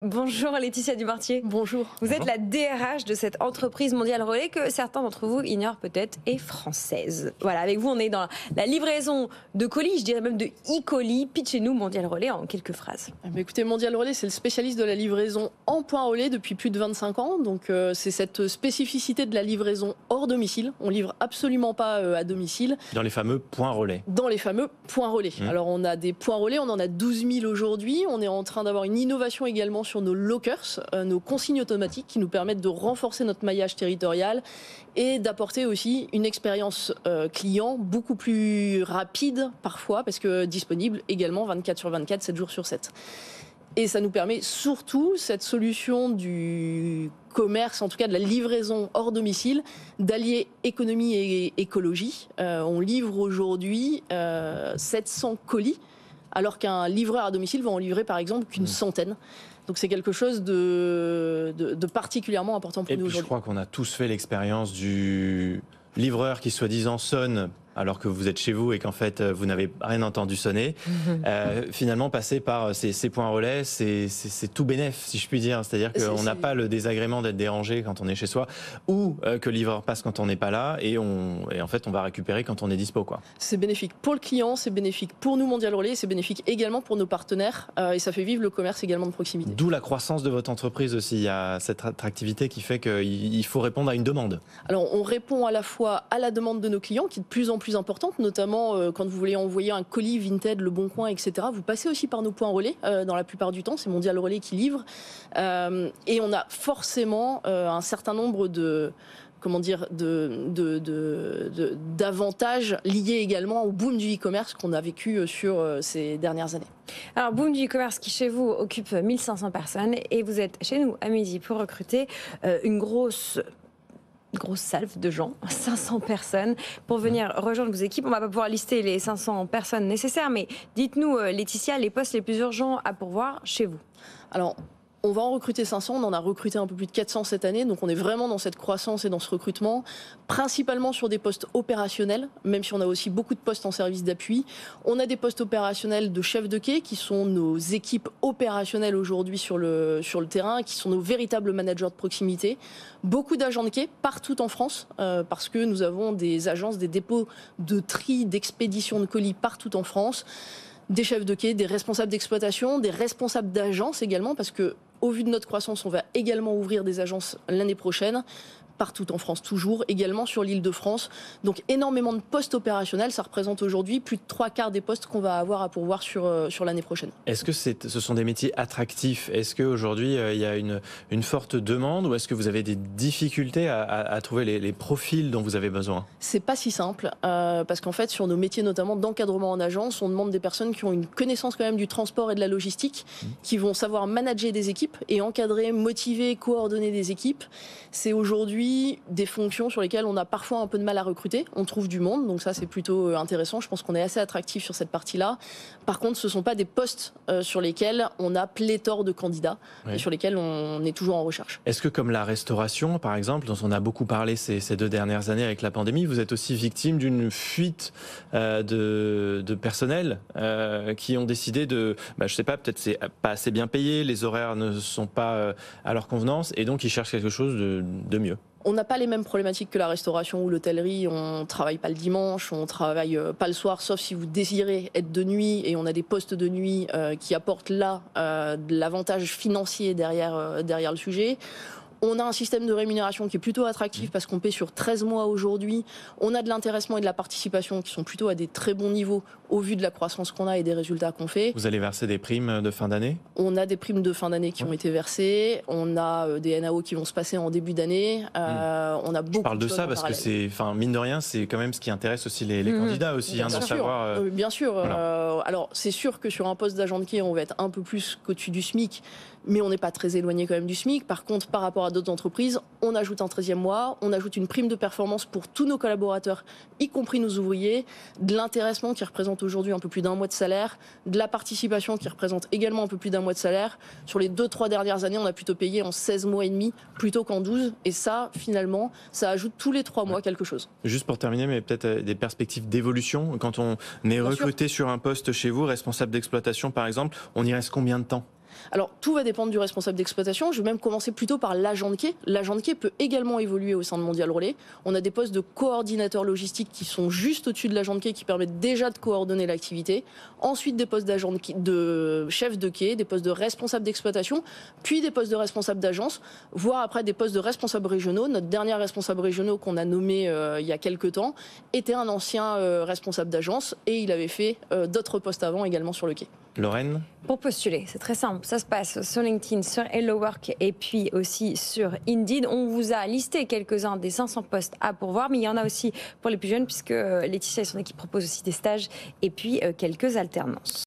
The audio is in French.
Bonjour Laetitia Dumartier. Bonjour. Vous êtes la DRH de cette entreprise Mondial Relais que certains d'entre vous ignorent peut-être est française. Voilà, avec vous on est dans la livraison de colis, je dirais même de e-colis. Pitchez-nous Mondial Relais en quelques phrases. Écoutez, Mondial Relais, c'est le spécialiste de la livraison en point relais depuis plus de 25 ans. Donc c'est cette spécificité de la livraison hors domicile. On livre absolument pas à domicile. Dans les fameux points relais. Dans les fameux points relais. Alors on a des points relais, on en a 12 000 aujourd'hui. On est en train d'avoir une innovation également sur nos lockers, nos consignes automatiques qui nous permettent de renforcer notre maillage territorial et d'apporter aussi une expérience client beaucoup plus rapide parfois parce que disponible également 24 sur 24, 7 jours sur 7. Et ça nous permet surtout cette solution du commerce, en tout cas de la livraison hors domicile, d'allier économie et écologie. On livre aujourd'hui 700 colis alors qu'un livreur à domicile va en livrer par exemple qu'une centaine. Donc c'est quelque chose de particulièrement important pour nous aujourd'hui. Et puis je crois qu'on a tous fait l'expérience du livreur qui soi-disant sonne alors que vous êtes chez vous et qu'en fait vous n'avez rien entendu sonner. Finalement, passer par ces points relais, c'est tout bénef, si je puis dire. C'est-à-dire qu'on n'a pas le désagrément d'être dérangé quand on est chez soi, ou que le livreur passe quand on n'est pas là, et en fait on va récupérer quand on est dispo, quoi. C'est bénéfique pour le client, c'est bénéfique pour nous Mondial Relais, c'est bénéfique également pour nos partenaires, et ça fait vivre le commerce également de proximité. D'où la croissance de votre entreprise aussi. Il y a cette attractivité qui fait qu'il faut répondre à une demande. Alors on répond à la fois à la demande de nos clients, qui est de plus en plus importante, notamment quand vous voulez envoyer un colis Vinted, Le Bon Coin, etc. Vous passez aussi par nos points relais dans la plupart du temps, c'est Mondial Relais qui livre. Et on a forcément un certain nombre d'avantages liés également au boom du e-commerce qu'on a vécu sur ces dernières années. Alors, boom du e-commerce qui chez vous occupe 1500 personnes et vous êtes chez nous à midi pour recruter une grosse salve de gens, 500 personnes, pour venir rejoindre vos équipes. On ne va pas pouvoir lister les 500 personnes nécessaires, mais dites-nous, Laetitia, les postes les plus urgents à pourvoir chez vous. Alors, on va en recruter 500, on en a recruté un peu plus de 400 cette année, donc on est vraiment dans cette croissance et dans ce recrutement, principalement sur des postes opérationnels, même si on a aussi beaucoup de postes en service d'appui. On a des postes opérationnels de chefs de quai, qui sont nos équipes opérationnelles aujourd'hui sur le terrain, qui sont nos véritables managers de proximité. Beaucoup d'agents de quai partout en France, parce que nous avons des agences, des dépôts de tri, d'expédition de colis partout en France. Des chefs de quai, des responsables d'exploitation, des responsables d'agence également, parce que au vu de notre croissance, on va également ouvrir des agences l'année prochaine, partout en France toujours, également sur l'Île-de-France. Donc énormément de postes opérationnels, ça représente aujourd'hui plus de 3/4 des postes qu'on va avoir à pourvoir sur l'année prochaine. Est-ce que ce sont des métiers attractifs? Est-ce qu'aujourd'hui il y a une forte demande, ou est-ce que vous avez des difficultés à trouver les profils dont vous avez besoin? C'est pas si simple, parce qu'en fait sur nos métiers notamment d'encadrement en agence, on demande des personnes qui ont une connaissance quand même du transport et de la logistique, qui vont savoir manager des équipes et encadrer, motiver, coordonner des équipes. C'est aujourd'hui des fonctions sur lesquelles on a parfois un peu de mal à recruter. On trouve du monde, donc ça c'est plutôt intéressant. Je pense qu'on est assez attractif sur cette partie-là. Par contre, ce ne sont pas des postes sur lesquels on a pléthore de candidats, et sur lesquels on est toujours en recherche. Est-ce que comme la restauration, par exemple, dont on a beaucoup parlé ces 2 dernières années avec la pandémie, vous êtes aussi victime d'une fuite de personnel qui ont décidé de, je sais pas, peut-être c'est pas assez bien payé, les horaires ne sont pas à leur convenance, et donc ils cherchent quelque chose de mieux? On n'a pas les mêmes problématiques que la restauration ou l'hôtellerie. On ne travaille pas le dimanche, on ne travaille pas le soir, sauf si vous désirez être de nuit. Et on a des postes de nuit qui apportent là de l'avantage financier derrière le sujet. On a un système de rémunération qui est plutôt attractif parce qu'on paie sur 13 mois aujourd'hui. On a de l'intéressement et de la participation qui sont plutôt à des très bons niveaux au vu de la croissance qu'on a et des résultats qu'on fait. Vous allez verser des primes de fin d'année? On a des primes de fin d'année qui ont été versées. On a des NAO qui vont se passer en début d'année. On a beaucoup. Je parle de ça parce que c'est, mine de rien, c'est quand même ce qui intéresse aussi les candidats aussi, bien de sûr. savoir. Bien sûr. Voilà. Alors c'est sûr que sur un poste d'agent de quai, on va être un peu plus qu'au-dessus du SMIC, mais on n'est pas très éloigné quand même du SMIC. Par contre, par rapport à d'autres entreprises, on ajoute un 13e mois, on ajoute une prime de performance pour tous nos collaborateurs, y compris nos ouvriers, de l'intéressement qui représente aujourd'hui un peu plus d'1 mois de salaire, de la participation qui représente également un peu plus d'1 mois de salaire. Sur les 2-3 dernières années, on a plutôt payé en 16 mois et demi plutôt qu'en 12. Et ça, finalement, ça ajoute tous les 3 mois quelque chose. Juste pour terminer, mais peut-être des perspectives d'évolution. Quand on est recruté sur un poste chez vous, responsable d'exploitation par exemple, on y reste combien de temps ? Alors, tout va dépendre du responsable d'exploitation. Je vais même commencer plutôt par l'agent de quai. L'agent de quai peut également évoluer au sein de Mondial Relais. On a des postes de coordinateur logistique qui sont juste au-dessus de l'agent de quai, qui permettent déjà de coordonner l'activité. Ensuite, des postes d'agent de chef de quai, des postes de responsable d'exploitation, puis des postes de responsable d'agence, voire après des postes de responsables régionaux. Notre dernier responsable régional qu'on a nommé il y a quelques temps était un ancien responsable d'agence et il avait fait d'autres postes avant également sur le quai. Lorraine? Pour postuler, c'est très simple. Ça se passe sur LinkedIn, sur Hello Work et puis aussi sur Indeed. On vous a listé quelques-uns des 500 postes à pourvoir, mais il y en a aussi pour les plus jeunes puisque Laetitia et son équipe proposent aussi des stages et puis quelques alternances.